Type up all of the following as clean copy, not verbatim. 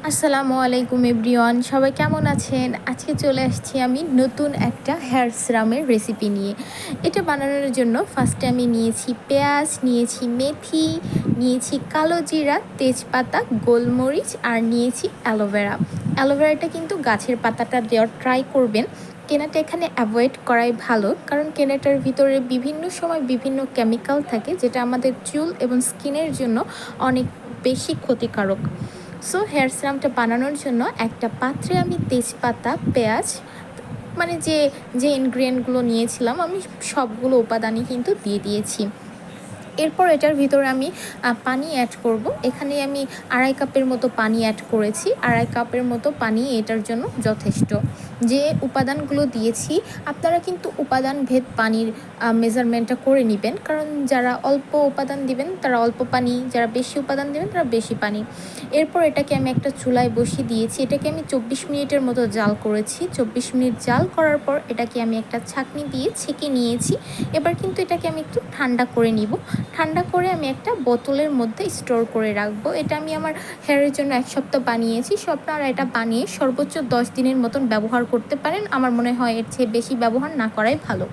আসসালামু আলাইকুম এভরিওয়ান, সবাই কেমন আছেন? আজকে চলে আসছি আমি নতুন একটা হেয়ার সিরামের রেসিপি নিয়ে। এটা বানানোর জন্য ফার্স্টে আমি নিয়েছি পেঁয়াজ, নিয়েছি মেথি, নিয়েছি কালো জিরা, তেজপাতা, গোলমরিচ আর নিয়েছি অ্যালোভেরা। অ্যালোভেরাটা কিন্তু গাছের পাতাটা দেওয়ার ট্রাই করবেন। কেনাটা এখানে অ্যাভয়েড করাই ভালো, কারণ কেনাটার ভিতরে বিভিন্ন সময় বিভিন্ন কেমিক্যাল থাকে, যেটা আমাদের চুল এবং স্কিনের জন্য অনেক বেশি ক্ষতিকারক। সো হেয়ার সিরামটা বানানোর জন্য একটা পাত্রে আমি তেজপাতা, পেঁয়াজ, মানে যে যে ইনগ্রিডিয়েন্টগুলো নিয়েছিলাম আমি সবগুলো উপাদানই কিন্তু দিয়ে দিয়েছি। এরপর এটার ভিতরে আমি পানি অ্যাড করব। এখানে আমি 2.5 কাপের মতো পানি অ্যাড করেছি। 2.5 কাপের মতো পানি এটার জন্য যথেষ্ট। যে উপাদানগুলো দিয়েছি আপনারা কিন্তু উপাদান ভেদ পানির মেজারমেন্টটা করে নেবেন, কারণ যারা অল্প উপাদান দিবেন তারা অল্প পানি, যারা বেশি উপাদান দেবেন তারা বেশি পানি। এরপর এটাকে আমি একটা চুলায় বসিয়ে দিয়েছি। এটাকে আমি 24 মিনিটের মতো জাল করেছি। 24 মিনিট জাল করার পর এটাকে আমি একটা ছাঁকনি দিয়ে ছেঁকে নিয়েছি। এবার কিন্তু এটাকে আমি একটু ঠান্ডা করে নিব। ঠান্ডা করে আমি একটা বোতলের মধ্যে স্টোর করে রাখবো। এটা আমি আমার হেয়ারের জন্য 1 সপ্তাহ বানিয়েছি। আপনারা এটা বানিয়ে সর্বোচ্চ 10 দিনের মতন ব্যবহার করতে পারেন। আমার মনে হয় এর চেয়ে বেশি ব্যবহার না করাই ভালো।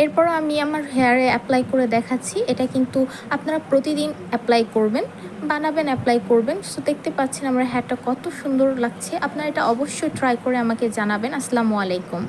এরপরও আমি আমার হেয়ারে অ্যাপ্লাই করে দেখাচ্ছি। এটা কিন্তু আপনারা প্রতিদিন অ্যাপ্লাই করবেন, বানাবেন, অ্যাপ্লাই করবেন। সো দেখতে পাচ্ছেন আমার হেয়ারটা কত সুন্দর লাগছে। আপনারা এটা অবশ্যই ট্রাই করে আমাকে জানাবেন। আসসালামু আলাইকুম।